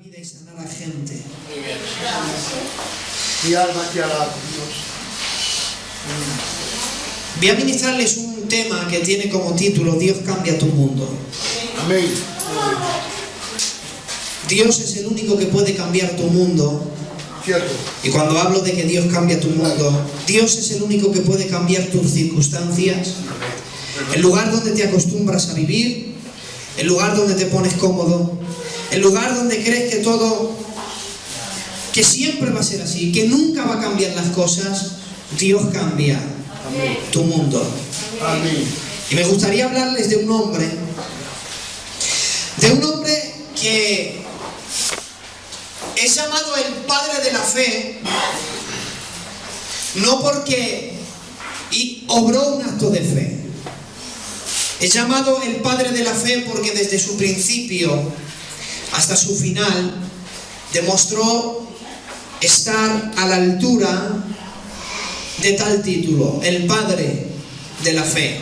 vida y sanar a gente. Muy bien. Mi alma te alaba, Dios. Voy a ministrarles un tema que tiene como título Dios cambia tu mundo. Amén. Dios es el único que puede cambiar tu mundo. Cierto. Y cuando hablo de que Dios cambia tu mundo, Dios es el único que puede cambiar tus circunstancias, el lugar donde te acostumbras a vivir, el lugar donde te pones cómodo, el lugar donde crees que todo, que siempre va a ser así, que nunca va a cambiar las cosas. Dios cambia tu mundo. Amén. Y me gustaría hablarles de un hombre que es llamado el padre de la fe, no porque obró un acto de fe. Es llamado el padre de la fe porque desde su principio hasta su final demostró estar a la altura de tal título, el padre de la fe.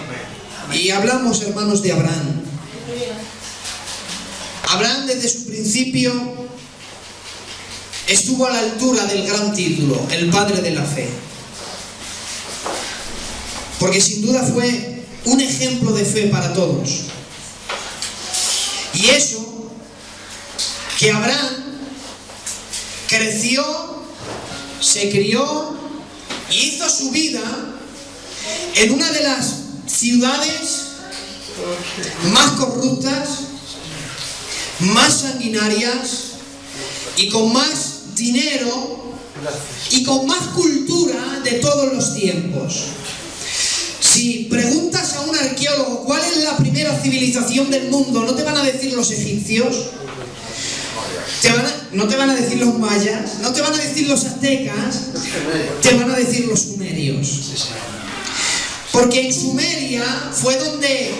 Y hablamos, hermanos, de Abraham. Abraham desde su principio estuvo a la altura del gran título, el padre de la fe. Porque sin duda fue un ejemplo de fe para todos. Y eso, que Abraham creció, se crió y hizo su vida en una de las ciudades más corruptas, más sanguinarias y con más dinero y con más cultura de todos los tiempos. Si preguntas a un arqueólogo cuál es la primera civilización del mundo, no te van a decir los egipcios, no te van a decir los mayas, no te van a decir los aztecas, te van a decir los sumerios. Porque en Sumeria fue donde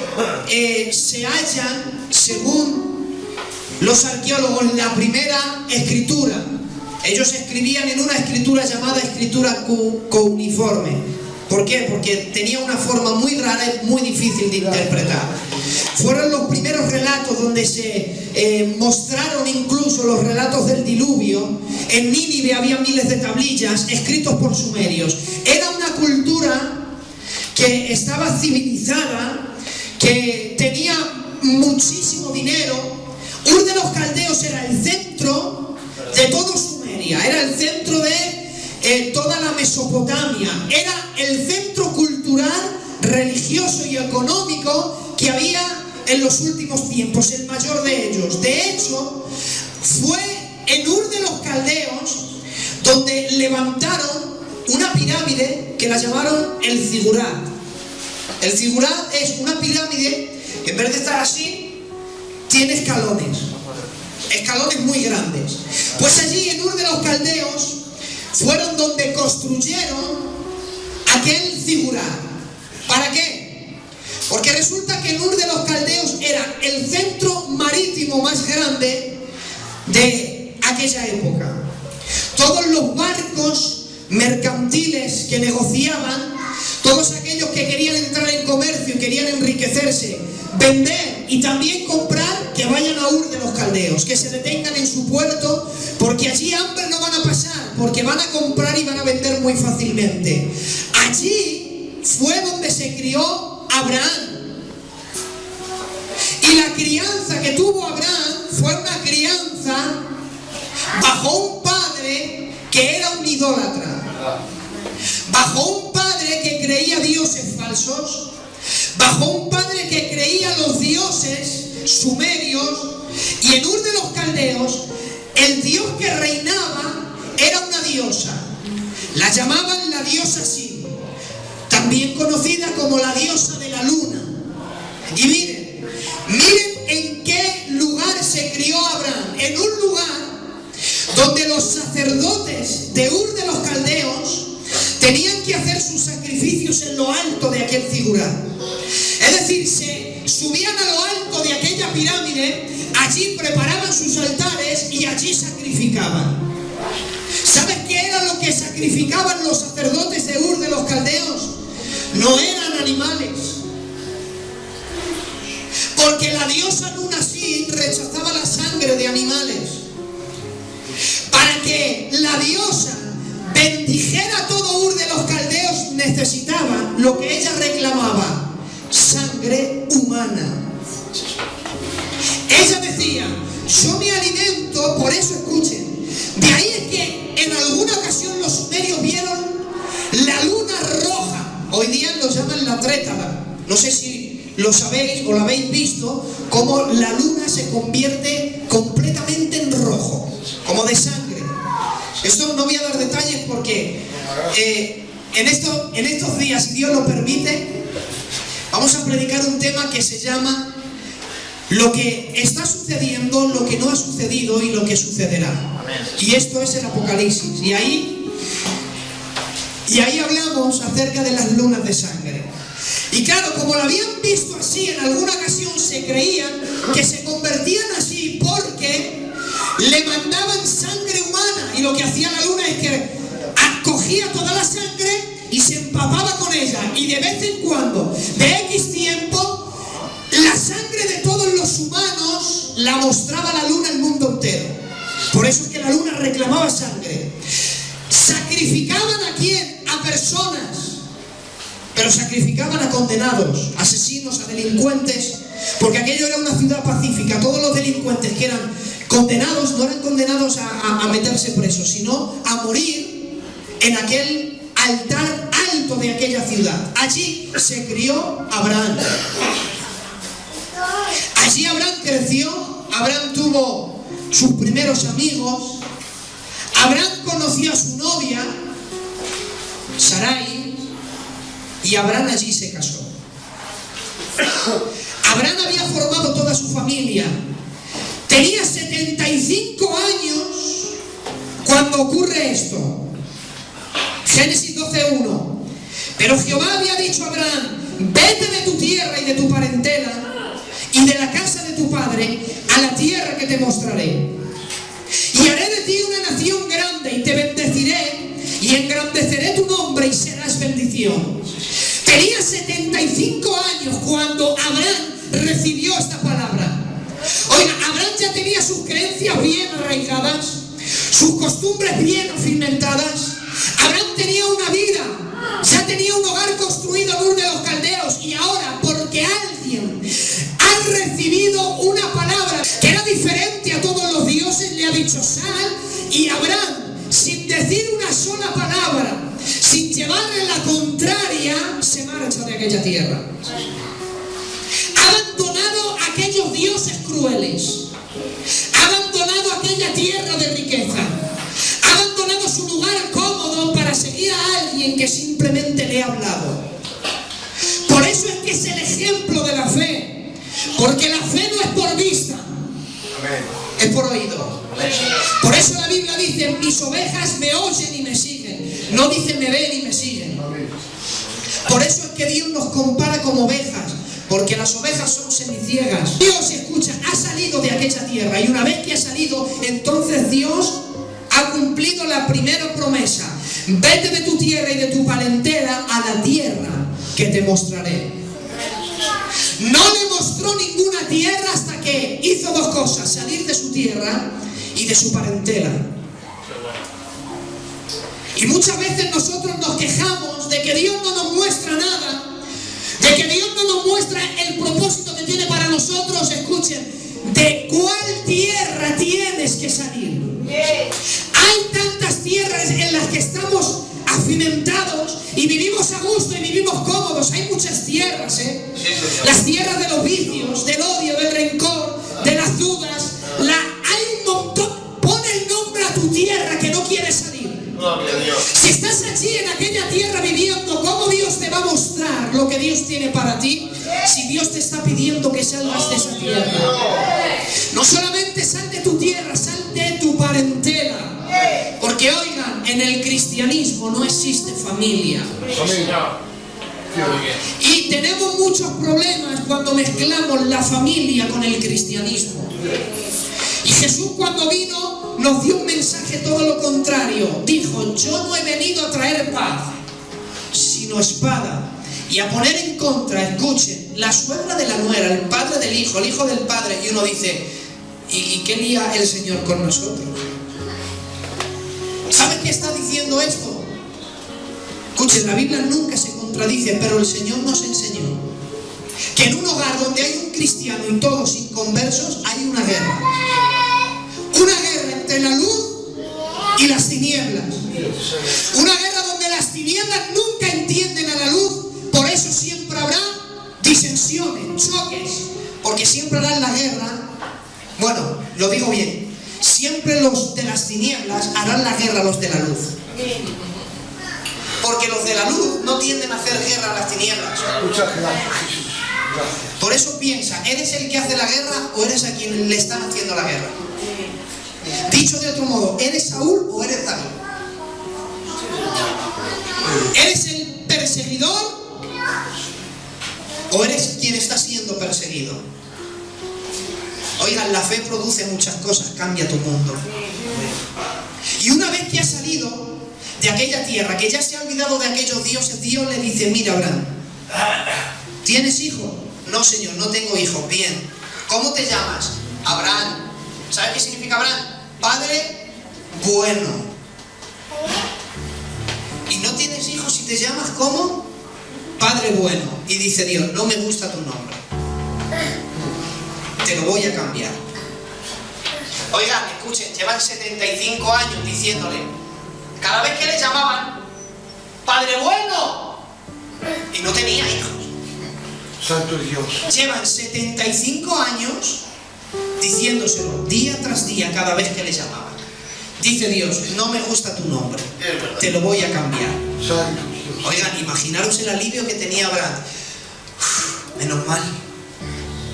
se hallan, según los arqueólogos, la primera escritura. Ellos escribían en una escritura llamada escritura cuneiforme. ¿Por qué? Porque tenía una forma muy rara y muy difícil de interpretar. Fueron los primeros relatos donde se mostraron incluso los relatos del diluvio. En Nínive había miles de tablillas escritos por sumerios. Era una cultura que estaba civilizada, que tenía muchísimo dinero. Ur de los Caldeos era el centro de todo Sumeria, era el centro de toda la Mesopotamia, era el centro cultural, religioso y económico que había en los últimos tiempos, el mayor de ellos. De hecho, fue en Ur de los Caldeos donde levantaron una pirámide que la llamaron el Zigurat. El Zigurat es una pirámide que en vez de estar así, tiene escalones muy grandes. Pues allí en Ur de los Caldeos fueron donde construyeron aquel Zigurat. ¿Para qué? Porque resulta que Ur de los Caldeos era el centro marítimo más grande de aquella época. Todos los barcos mercantiles que negociaban, todos aquellos que querían entrar en comercio y querían enriquecerse, vender y también comprar, que vayan a Ur de los Caldeos, que se detengan en su puerto, porque allí hambre no van a pasar, porque van a comprar y van a vender muy fácilmente. Allí fue donde se crió Abraham. Y la crianza que tuvo Abraham fue una crianza bajo un padre que era un idólatra, bajo un padre que creía dioses falsos, bajo un padre que creía los dioses sumerios. Y en Ur de los Caldeos el dios que reinaba era una diosa, la llamaban la diosa Sin, también conocida como la diosa de la luna. Y miren en qué lugar se crió Abraham, en un lugar donde los sacerdotes de Ur de los Caldeos tenían que hacer sus sacrificios en lo alto de aquel Zigurat. Es decir, se subían a lo alto de aquella pirámide, allí preparaban sus altares y allí sacrificaban. ¿Sabes qué era lo que sacrificaban los sacerdotes de Ur de los Caldeos? No eran animales. Porque la diosa Nunasí rechazaba la sangre de animales. diosa bendijera a todo Ur de los caldeos, necesitaba lo que ella reclamaba: sangre humana. Ella decía: yo me alimento, por eso escuchen. De ahí es que en alguna ocasión los sumerios vieron la luna roja. Hoy día lo llaman la trétala. No sé si lo sabéis o lo habéis visto, como la luna se convierte completamente en rojo, como de sangre. Esto no voy a dar detalles porque en estos días, si Dios lo permite, vamos a predicar un tema que se llama lo que está sucediendo, lo que no ha sucedido y lo que sucederá. Y esto es el Apocalipsis. Y ahí hablamos acerca de las lunas de sangre. Y claro, como lo habían visto así, en alguna ocasión se creían que se convertían así porque le mandaban sangre humana. Y lo que hacía la luna es que cogía toda la sangre y se empapaba con ella. Y de vez en cuando, de X tiempo, la sangre de todos los humanos la mostraba la luna al mundo entero. Por eso es que la luna reclamaba sangre. ¿Sacrificaban a quién? A personas. Pero sacrificaban a condenados, asesinos, a delincuentes, porque aquello era una ciudad pacífica. Todos los delincuentes que eran condenados no eran condenados a meterse presos, sino a morir en aquel altar alto de aquella ciudad. Allí se crió Abraham. Allí Abraham creció, Abraham tuvo sus primeros amigos, Abraham conoció a su novia, Sarai, y Abraham allí se casó. Abraham había formado toda su familia. Tenía 75 años cuando ocurre esto. Génesis 12:1. Pero Jehová había dicho a Abraham: vete de tu tierra y de tu parentela y de la casa de tu padre a la tierra que te mostraré. Y haré de ti una nación grande y te bendeciré y engrandeceré tu nombre y serás bendición. Tenía 75 años cuando Abraham recibió esta palabra. Oiga, Abraham ya tenía sus creencias bien arraigadas, sus costumbres bien cimentadas. Abraham tenía una vida, ya tenía un hogar construido en Ur de los Caldeos. Y ahora, porque alguien ha recibido una palabra que era diferente a todos los dioses, le ha dicho: sal. Y Abraham, sin decir una sola palabra, sin llevarle la contraria, se marcha de aquella tierra. Ha abandonado aquellos dioses crueles, ha abandonado aquella tierra de riqueza, ha abandonado su lugar cómodo para seguir a alguien que simplemente le ha hablado. Por eso es que es el ejemplo de la fe, porque la fe no es por vista, es por oído. Por eso la Biblia dice: mis ovejas me oyen y me siguen. No dice me ven y me siguen. Por eso es que Dios nos compara como ovejas, porque las ovejas son semiciegas. Dios, escucha, ha salido de aquella tierra, y una vez que ha salido, entonces Dios ha cumplido la primera promesa: vete de tu tierra y de tu parentela a la tierra que te mostraré. No le mostró ninguna tierra hasta que hizo dos cosas: salir de su tierra y de su parentela. Y muchas veces nosotros nos quejamos de que Dios no nos muestra nada, de que Dios no nos muestra el propósito que tiene para nosotros. Escuchen, ¿de cuál tierra tienes que salir? Hay tantas tierras en las que estamos afimentados y vivimos a gusto y vivimos cómodos. Hay muchas tierras, las tierras de los vicios, del odio, del rencor, de las dudas. Hay un montón. Pon el nombre a tu tierra que no quieres salir. Si estás allí en aquella tierra viviendo, ¿cómo Dios te va a mostrar lo que Dios tiene para ti? Si Dios te está pidiendo que salgas de esa tierra. No solamente sal de tu tierra, sal de tu parentela. Porque oigan, en el cristianismo no existe familia. Y tenemos muchos problemas cuando mezclamos la familia con el cristianismo. Y Jesús, cuando vino, nos dio un mensaje todo lo contrario. Dijo: yo no he venido a traer paz, sino espada, y a poner en contra, escuchen, la suegra de la nuera, el padre del hijo, el hijo del padre. Y uno dice: ¿y qué lía el Señor con nosotros? ¿Sabes qué qué está diciendo esto? Escuchen, la Biblia nunca se contradice, pero el Señor nos enseñó que en un hogar donde hay un cristiano y todos inconversos, hay una guerra. Una guerra entre la luz y las tinieblas. Una guerra donde las tinieblas nunca entienden a la luz. Por eso siempre habrá disensiones, choques. Porque siempre harán la guerra. Bueno, lo digo bien. Siempre los de las tinieblas harán la guerra a los de la luz. Porque los de la luz no tienden a hacer guerra a las tinieblas. Muchas gracias, Jesús. Gracias. Por eso piensa, ¿eres el que hace la guerra o eres a quien le están haciendo la guerra? Dicho de otro modo, ¿eres Saúl o eres David? ¿Eres el perseguidor o eres quien está siendo perseguido? Oigan, la fe produce muchas cosas, cambia tu mundo. Y una vez que has salido de aquella tierra, que ya se ha olvidado de aquellos dioses, Dios le dice: mira, Abraham, ¿tienes hijos? No, Señor, no tengo hijos. Bien. ¿Cómo te llamas? Abraham. ¿Sabes qué significa Abraham? Padre bueno. ¿Y no tienes hijos y te llamas cómo? Padre bueno. Y dice Dios: no me gusta tu nombre. Te lo voy a cambiar. Oigan, escuchen, llevan 75 años diciéndole, cada vez que le llamaban, Padre bueno, y no tenía hijos. Santo Dios. Llevan 75 años diciéndoselo día tras día cada vez que le llamaban. Dice Dios: no me gusta tu nombre, te lo voy a cambiar. Santo Dios. Oigan, imaginaros el alivio que tenía Abraham. Menos mal,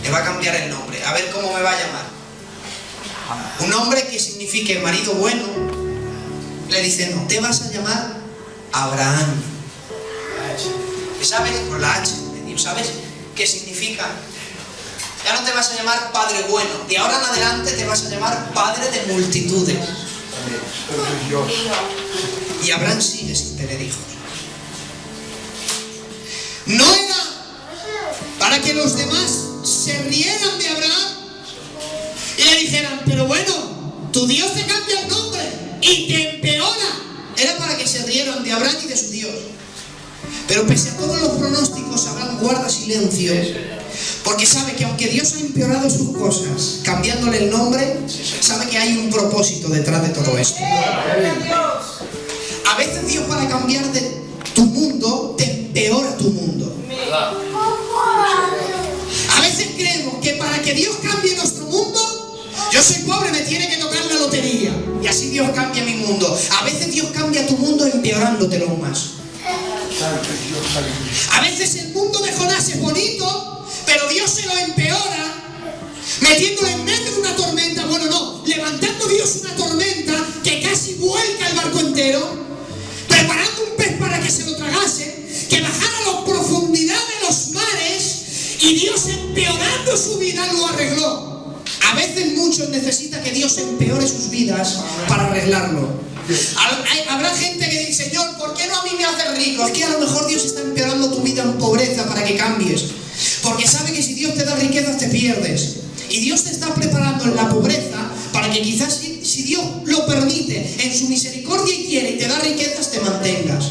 me va a cambiar el nombre, a ver cómo me va a llamar. Un nombre que signifique marido bueno. Le dice: no, te vas a llamar Abraham. ¿Sabes? Por la H, ¿sabes qué significa? Ya no te vas a llamar Padre bueno, de ahora en adelante te vas a llamar Padre de multitudes. Santo Dios. Y Abraham sigue sin tener hijos. No era para que los demás se rieran de Abraham y le dijeran: pero bueno, tu Dios te cambia el nombre y te empeora. Era para que se rieran de Abraham y de su Dios. Pero pese a todos los pronósticos, Abraham guarda silencio, porque sabe que aunque Dios ha empeorado sus cosas cambiándole el nombre, sabe que hay un propósito detrás de todo esto. A veces Dios, para cambiar de tu mundo, te empeora tu mundo. A veces creemos que para que Dios cambie nuestro mundo, yo soy pobre, me tiene que tocar la lotería y así Dios cambia mi mundo. A veces Dios cambia tu mundo empeorándotelo aún más. A veces el mundo de Jonás es bonito, pero Dios se lo empeora metiéndolo en medio de una tormenta. Bueno, no, levantando Dios una tormenta que casi vuelca el barco entero, preparando un pez para que se lo tragase, que bajara a la profundidad de los mares, y Dios, empeorando su vida, lo arregló. A veces muchos necesitan que Dios empeore sus vidas para arreglarlo. Habrá gente que dice: Señor, ¿por qué no a mí me haces rico? Es que a lo mejor Dios está empeorando tu vida en pobreza para que cambies, porque sabe que si Dios te da riquezas te pierdes, y Dios te está preparando en la pobreza para que quizás, si Dios lo permite, en su misericordia y quiere y te da riquezas, te mantengas.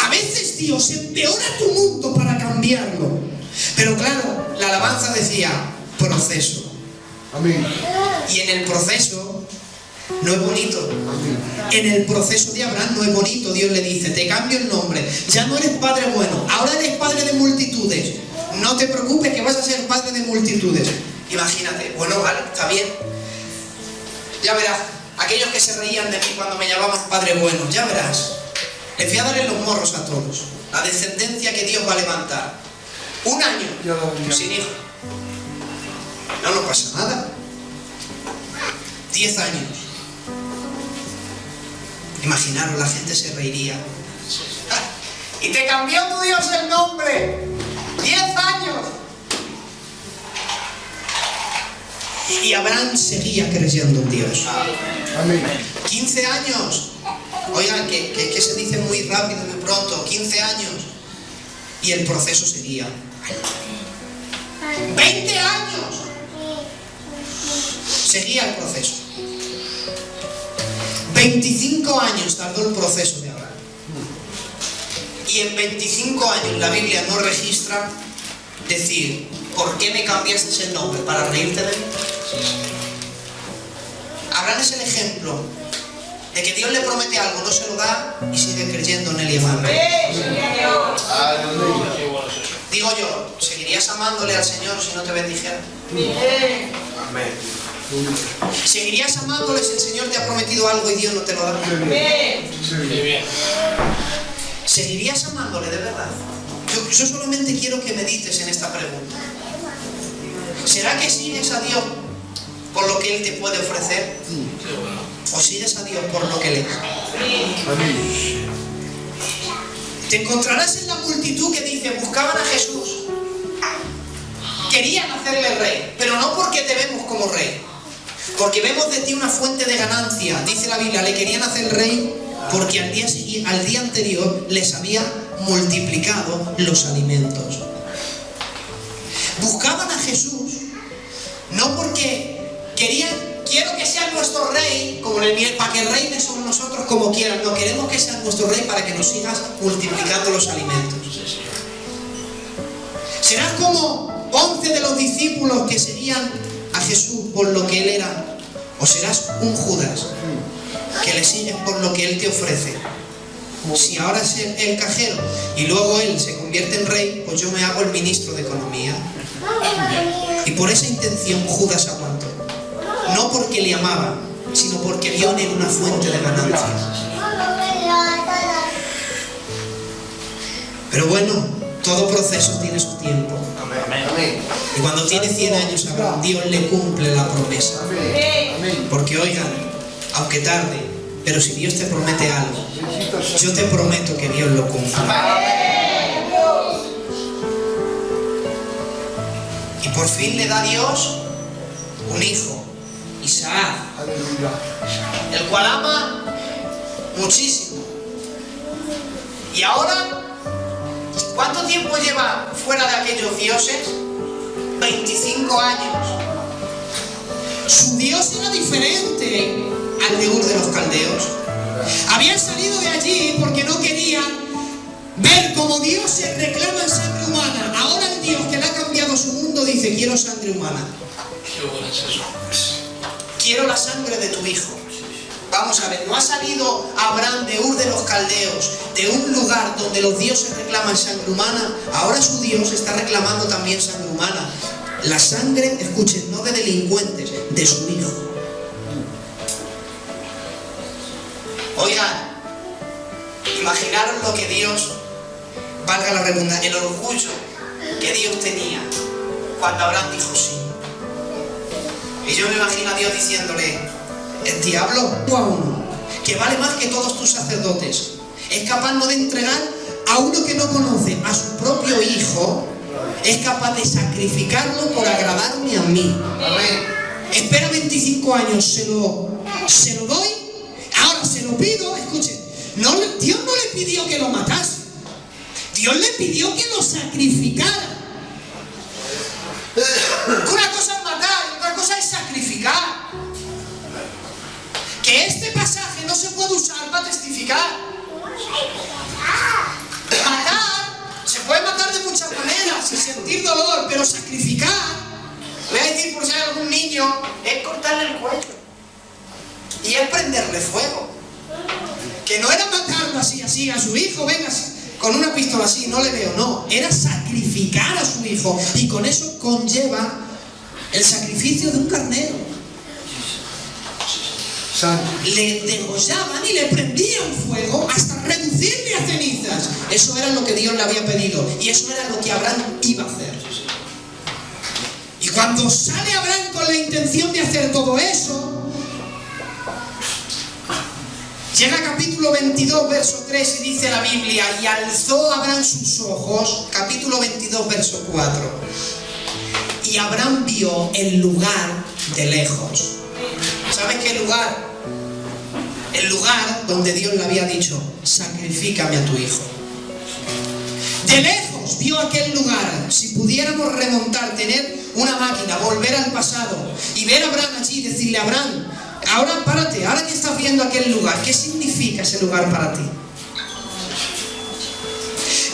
A veces Dios empeora tu mundo para cambiarlo, pero claro, la alabanza decía: proceso. Amén. Y en el proceso no es bonito. Amén. En el proceso de Abraham no es bonito. Dios le dice: te cambio el nombre, ya no eres padre bueno, ahora eres padre de multitudes. No te preocupes que vas a ser padre de multitudes. Imagínate, bueno, vale, está bien. Ya verás, aquellos que se reían de mí cuando me llamaban padre bueno, ya verás. Les voy a dar en los morros a todos la descendencia que Dios va a levantar. Un año sin hijo. No pasa nada. 10 años. Imaginaros, la gente se reiría. Y te cambió tu Dios el nombre. 10 años. Y Abraham seguía creyendo en Dios. Amén. 15 años. Oigan, que se dice muy rápido, muy pronto. 15 años. Y el proceso seguía. 20 años. Seguía el proceso. 25 años tardó el proceso de Abraham. Y en 25 años la Biblia no registra decir, ¿por qué me cambiaste el nombre? ¿Para reírte de mí? Abraham es el ejemplo de que Dios le promete algo, no se lo da y sigue creyendo en él y amándole. Digo yo, ¿seguirías amándole al Señor si no te bendijera? Amén. ¿Seguirías amándole si el Señor te ha prometido algo y Dios no te lo da? ¿Seguirías amándole de verdad? Yo solamente quiero que medites en esta pregunta. ¿Será que sigues a Dios por lo que Él te puede ofrecer? ¿O sigues a Dios por lo que Él es? Amén. Te encontrarás en la multitud que dice, buscaban a Jesús. Querían hacerle rey, pero no porque te vemos como rey. Porque vemos de ti una fuente de ganancia. Dice la Biblia, le querían hacer rey porque al día anterior les había multiplicado los alimentos. Buscaban a Jesús no porque quiero que sea nuestro rey, como en el miel, para que reine sobre nosotros como quieran. No, queremos que sea nuestro rey para que nos sigas multiplicando los alimentos. Serás como 11 de los discípulos que seguían a Jesús por lo que Él era, o serás un Judas que le sigues por lo que Él te ofrece. Si ahora es el cajero y luego Él se convierte en rey, pues yo me hago el ministro de Economía. Y por esa intención Judas aguantó. No porque le amaba, sino porque vio en él una fuente de ganancia. Pero bueno, todo proceso tiene su tiempo. Amén. Y cuando tiene 100 años, Dios le cumple la promesa. Amén. Porque oigan, aunque tarde, pero si Dios te promete algo, yo te prometo que Dios lo cumpla. Y por fin le da a Dios un hijo, Isaac, Aleluya. el cual ama muchísimo. Y ahora, ¿cuánto tiempo lleva fuera de aquellos dioses? 25 años. Su Dios era diferente al de Ur de los Caldeos. Habían salido de allí porque no querían ver cómo Dios se reclama en sangre humana. Ahora el Dios que le ha cambiado su mundo dice, quiero sangre humana. Quiero la sangre de tu hijo. Vamos a ver, no ha salido Abraham de Ur de los Caldeos, de un lugar donde los dioses reclaman sangre humana. Ahora su Dios está reclamando también sangre humana. La sangre, escuchen, no de delincuentes, de su hijo. Oigan, imaginaros lo que Dios, valga la redundancia, el orgullo que Dios tenía cuando Abraham dijo sí. Y yo me imagino a Dios diciéndole, el diablo a uno, que vale más que todos tus sacerdotes, es capaz no de entregar a uno que no conoce, a su propio hijo, es capaz de sacrificarlo por agradarme a mí. Amén. Espera 25 años, se lo doy, ahora se lo pido, escuchen, Dios no le pidió que lo matase, Dios le pidió que lo sacrificara. Una cosa es matar y otra cosa es sacrificar. Que este pasaje no se puede usar para testificar. Matar, se puede matar de muchas maneras, sin sentir dolor, pero sacrificar, voy a decir por si hay algún niño, es cortarle el cuello y es prenderle fuego. Que no era matarlo así a su hijo, venga, con una pistola así, no le veo, no, era sacrificar a su hijo, y con eso conlleva el sacrificio de un carnero. Le degollaban y le prendían fuego hasta reducirle a cenizas. Eso era lo que Dios le había pedido, y eso era lo que Abraham iba a hacer. Y cuando sale Abraham con la intención de hacer todo eso, llega capítulo 22, verso 3, y dice la Biblia, y alzó Abraham sus ojos, capítulo 22, verso 4, y Abraham vio el lugar de lejos. ¿Sabes qué lugar? El lugar donde Dios le había dicho, sacrifícame a tu hijo. De lejos vio aquel lugar. Si pudiéramos remontar, tener una máquina, volver al pasado y ver a Abraham allí y decirle, Abraham, Ahora párate, ahora que estás viendo aquel lugar, ¿qué significa ese lugar para ti?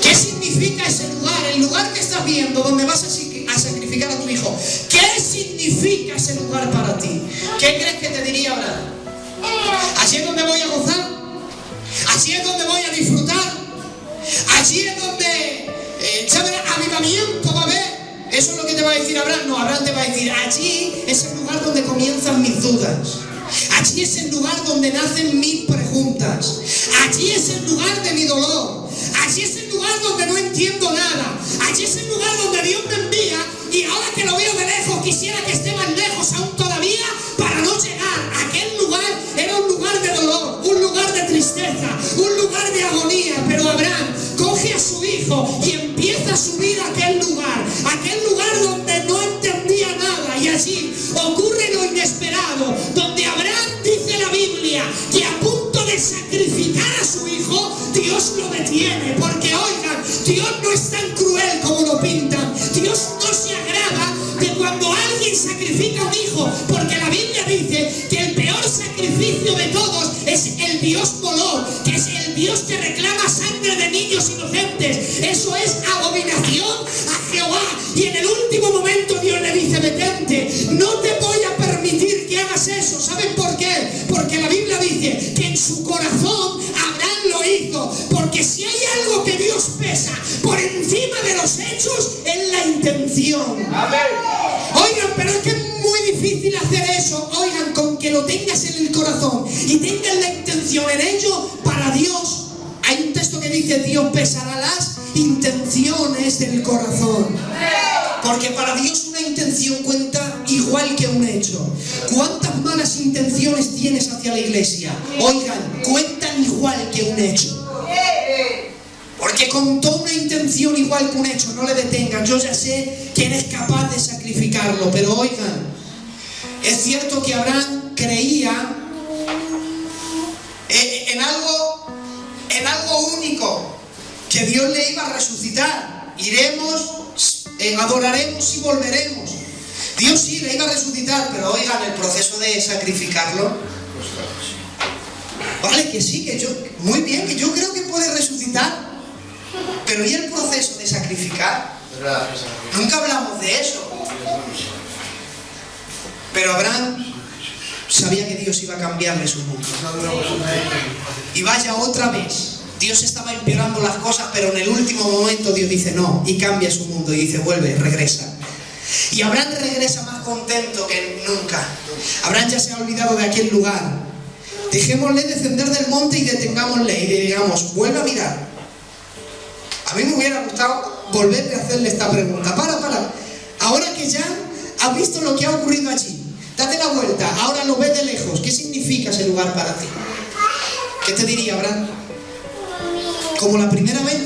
¿Qué significa ese lugar? El lugar que estás viendo, donde vas a sacrificar a tu hijo. ¿Qué significa ese lugar para ti? ¿Qué crees que te diría Abraham? ¿Allí es donde voy a gozar? ¿Allí es donde voy a disfrutar? ¿Allí es donde ¿sabes? Avivamiento va a haber? Eso es lo que te va a decir Abraham. No, Abraham te va a decir, allí es el lugar donde comienzan mis dudas. Allí es el lugar donde nacen mis preguntas. Allí es el lugar de mi dolor. Allí es el lugar donde no entiendo nada. Allí es el lugar donde Dios me envía y ahora que lo veo de lejos quisiera que esté más lejos aún todavía para no llegar. Aquel lugar era un lugar de dolor, un lugar de tristeza, un lugar de agonía. Pero Abraham coge a su hijo y empieza a subir a aquel lugar donde no entendía nada. Y allí ocurre lo inesperado, donde Abraham, dice la Biblia, que a punto de sacrificar a su hijo, Dios lo detiene. Porque oigan, Dios no es tan cruel como lo pintan. Dios no se agrada de cuando alguien sacrifica a un hijo, porque la Biblia dice que el peor sacrificio de todos es el Dios Molón, que es el Dios que reclama sangre de niños inocentes. Eso es abominación a Jehová. Y en el último momento Dios le dice, detente, no te voy a permitir que hagas eso. ¿Saben por qué? Porque la Biblia dice que en su corazón Abraham lo hizo. Porque si hay algo que Dios pesa por encima de los hechos, es la intención. Amén. Oigan, pero es que es muy difícil hacer eso. Oigan, con que lo tengas en el corazón y tengas la intención en ello, para Dios, hay un texto que dice, Dios pesará las intenciones del corazón. Porque para Dios una intención cuenta igual que un hecho. ¿Cuántas malas intenciones tienes hacia la iglesia? Oigan, cuentan igual que un hecho. Porque con toda una intención igual que un hecho, no le detengan. Yo ya sé que eres capaz de sacrificarlo, pero oigan, es cierto que Abraham creía en algo único, que Dios le iba a resucitar. Iremos, adoraremos y volveremos. Dios sí le iba a resucitar, pero oigan, el proceso de sacrificarlo. Vale, que sí, que yo, muy bien, que yo creo que puede resucitar. Pero ¿y el proceso de sacrificar? Nunca hablamos de eso. Pero Abraham sabía que Dios iba a cambiarle su mundo. Y vaya, otra vez, Dios estaba empeorando las cosas, pero en el último momento Dios dice no, y cambia su mundo, y dice vuelve, regresa. Y Abraham regresa más contento que nunca. Abraham ya se ha olvidado de aquel lugar. Dejémosle descender del monte y detengámosle y le digamos, vuelve a mirar. A mí me hubiera gustado volverle a hacerle esta pregunta. Para. Ahora que ya has visto lo que ha ocurrido allí, date la vuelta, ahora lo ves de lejos. ¿Qué significa ese lugar para ti? ¿Qué te diría, Abraham? ¿Como la primera vez?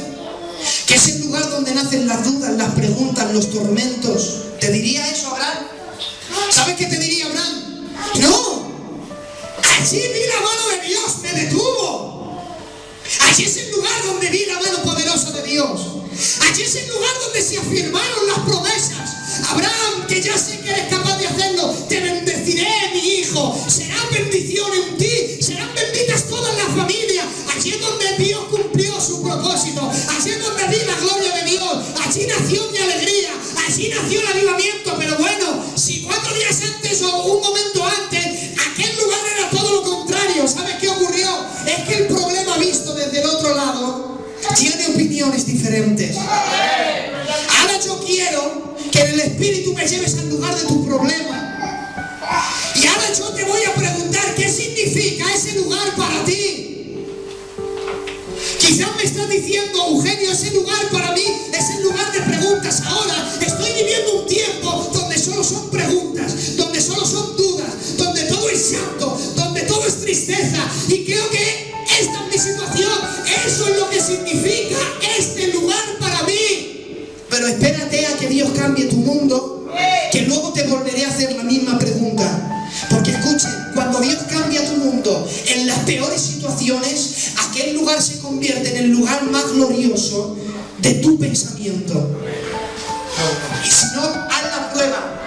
¿Que es el lugar donde nacen las dudas, las preguntas, los tormentos? ¿Te diría eso, Abraham? ¿Sabes qué te diría, Abraham? ¡No! Allí vi la mano de Dios, me detuvo. Allí es el lugar donde vi la mano poderosa de Dios. Allí es el lugar donde se afirmaron las promesas. Abraham, que ya sé que eres capaz de hacerlo, te bendeciré, mi hijo. Será bendición en ti, serán benditas todas las familias. Allí es donde Dios cumplió su propósito. Allí es donde vi la gloria de Dios. Allí nació mi alegría. Allí nació el avivamiento. Pero bueno, si 4 días antes o un momento antes, aquel lugar era todo lo contrario. ¿Sabes qué ocurrió? Es que el problema visto desde el otro lado tiene opiniones diferentes. Ahora yo quiero que en el Espíritu me lleves al lugar de tu problema. Y ahora yo te voy a preguntar qué significa ese lugar para ti. Quizás me estás diciendo, Eugenio, ese lugar para mí es el lugar de preguntas. Ahora estoy viviendo un tiempo donde solo son preguntas, donde solo son dudas, donde todo es llanto, donde todo es tristeza. Y creo que esta es mi situación. Eso es lo que significa este lugar para mí. Pero espérate a que Dios cambie tu mundo, que luego te volveré a hacer la misma pregunta. Porque escuchen, cuando Dios cambia tu mundo en las peores situaciones, aquel lugar se convierte en el lugar más glorioso de tu pensamiento. Y si no, haz la prueba.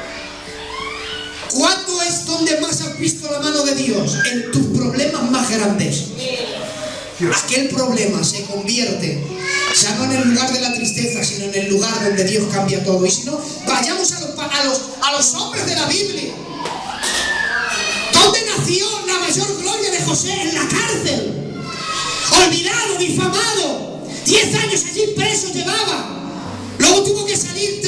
¿Cuándo es donde más has visto la mano de Dios? Dios en tus problemas más grandes, aquel problema se convierte ya no en el lugar de la tristeza, sino en el lugar donde Dios cambia todo. Y si no, vayamos a los hombres de la Biblia. ¿Dónde nació la mayor gloria de José? En la cárcel. Olvidado, difamado. 10 años allí preso llevaba. Luego tuvo que salir,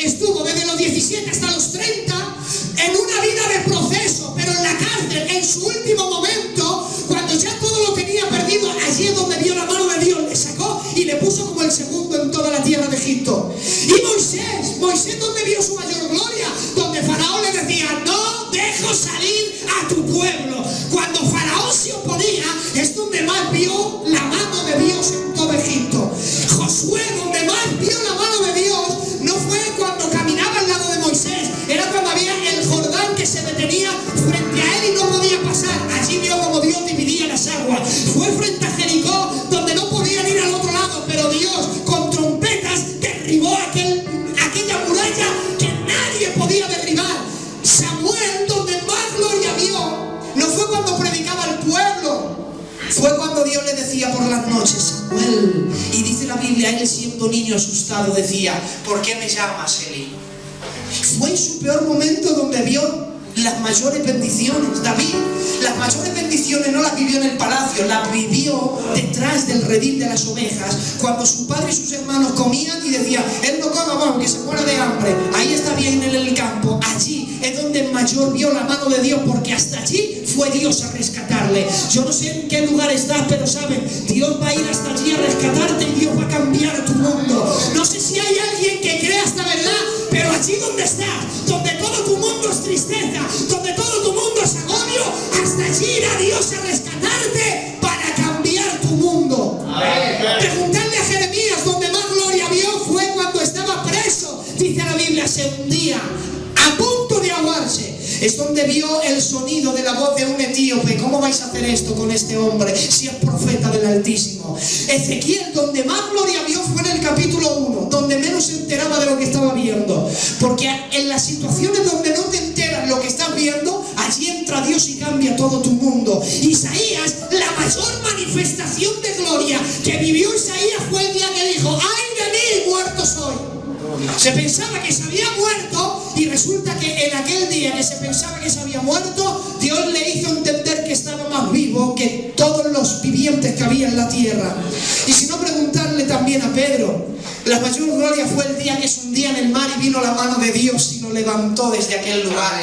estuvo desde los 17 hasta los 30 en una vida de proceso, pero en la cárcel, en su último momento, cuando ya todo lo tenía perdido, allí es donde vio la mano de Dios, le sacó y le puso como el segundo en toda la tierra de Egipto. Y Moisés, ¿dónde vio su mayor gloria? Donde Faraón le decía, no dejo salir a tu pueblo. Cuando Faraón se oponía, es donde más vio la mano de Dios en todo Egipto. Josué, donde más vio la mano de Dios, no fue cuando caminaba al lado de Moisés, era cuando había el Jordán que se detenía frente a él y no podía pasar. Allí vio como Dios dividía las aguas. Fue frente a Jericó, donde no podían ir al otro lado, pero Dios con trompetas derribó aquella muralla que nadie podía derribar. Samuel, donde más gloria vio, no fue cuando predicaba al pueblo, fue cuando Dios le decía por las noches, Samuel. Y dice la Biblia, él siendo niño asustado decía, ¿por qué me llamas, Eli? Fue en su peor momento donde vio las mayores bendiciones. David, las mayores bendiciones no las vivió en el palacio, las vivió detrás del redil de las ovejas, cuando su padre y sus hermanos comían y decían, él no coma, vamos, que se muera de hambre. Ahí está bien en el campo. Allí es donde mayor vio la mano de Dios, porque hasta allí fue Dios a rescatarle. Yo no sé en qué lugar estás, pero saben, Dios va a ir hasta allí a rescatarte y Dios va a cambiar tu mundo. No sé si hay alguien que crea esta verdad, pero allí donde estás, donde todo tu mundo es tristeza, donde todo tu mundo es agobio, hasta allí irá Dios a rescatarte para cambiar tu mundo. Preguntarle a Jeremías, donde más gloria vio fue cuando estaba preso. Dice la Biblia, se hundía a punto de ahogarse. Es donde vio el sonido de la voz de un etíope. ¿Cómo vais a hacer esto con este hombre si es profeta del Altísimo? Ezequiel, donde más gloria vio fue en el capítulo 1, donde menos se enteraba de lo que estaba viendo. Porque en las situaciones donde no te enteras lo que estás viendo, allí entra Dios y cambia todo tu mundo. Isaías, la mayor manifestación de gloria que vivió Isaías fue el día que dijo, ¡ay de mí, muerto soy! Se pensaba que se había muerto y resulta que en aquel día que se pensaba que se había muerto, Dios le hizo entender que estaba más vivo que todos los vivientes que había en la tierra. Y si no, preguntarle también a Pedro, la mayor gloria fue el día que se hundía en el mar y vino la mano de Dios y lo levantó desde aquel lugar.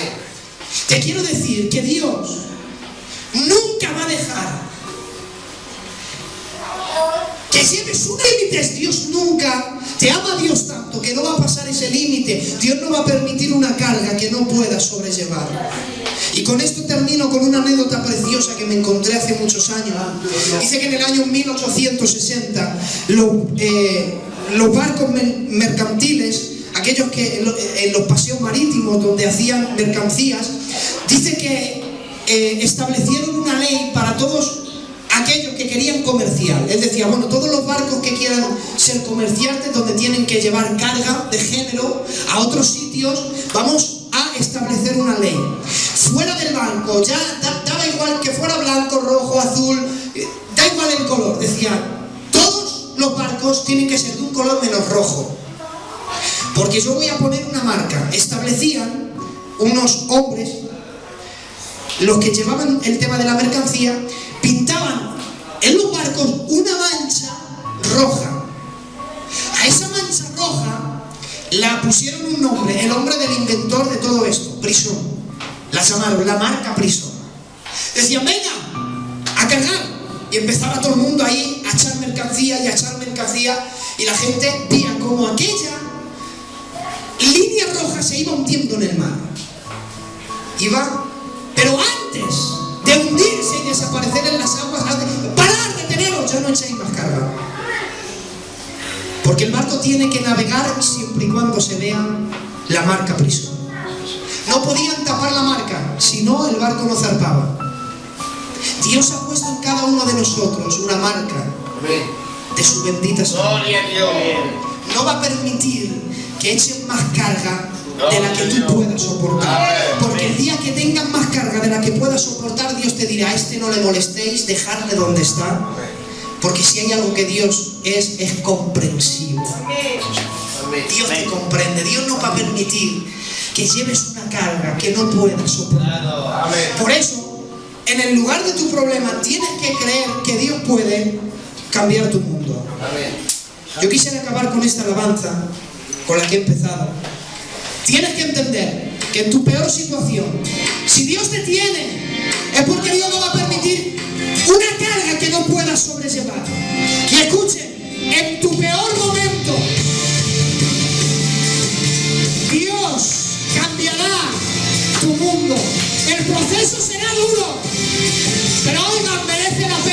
Te quiero decir que Dios nunca va a dejar que lleves sus límites. Dios nunca, te ama Dios tanto que no va a pasar ese límite. Dios no va a permitir una carga que no pueda sobrellevar. Y con esto termino con una anécdota preciosa que me encontré hace muchos años. Dice que en el año 1860 los barcos mercantiles, aquellos que en los paseos marítimos donde hacían mercancías, dice que establecieron una ley para todos aquellos que querían comerciar. Él decía, bueno, todos los barcos que quieran ser comerciantes, donde tienen que llevar carga de género a otros sitios, vamos a establecer una ley. Fuera del barco, ya daba igual que fuera blanco, rojo, azul, da igual el color. Decía, todos los barcos tienen que ser de un color menos rojo, porque yo voy a poner una marca. Establecían unos hombres, los que llevaban el tema de la mercancía, pintaban en los barcos una mancha roja. A esa mancha roja la pusieron un nombre, el nombre del inventor de todo esto, Prison. La llamaron la marca Prison. Decían, venga, a cargar. Y empezaba todo el mundo ahí a echar mercancía y a echar mercancía. Y la gente veía como aquella línea roja se iba hundiendo en el mar. Pero antes de hundirse y desaparecer en las aguas, parar, deteneros, ya no echéis más carga. Porque el barco tiene que navegar siempre y cuando se vea la marca Prison. No podían tapar la marca, si no el barco no zarpaba. Dios ha puesto en cada uno de nosotros una marca de su bendita sangre. No va a permitir que echen más carga de la que tú puedas soportar. Porque el día que tengas más carga de la que puedas soportar, Dios te dirá: a este no le molestéis, dejadle donde está. Porque si hay algo que Dios es comprensivo. Dios te comprende. Dios no va a permitir que lleves una carga que no puedas soportar. Por eso, en el lugar de tu problema, tienes que creer que Dios puede cambiar tu mundo. Yo quisiera acabar con esta alabanza con la que he empezado. Tienes que entender que en tu peor situación, si Dios te tiene, es porque Dios no va a permitir una carga que no puedas sobrellevar. Y escuchen, en tu peor momento, Dios cambiará tu mundo. El proceso será duro, pero oigan, merece la pena.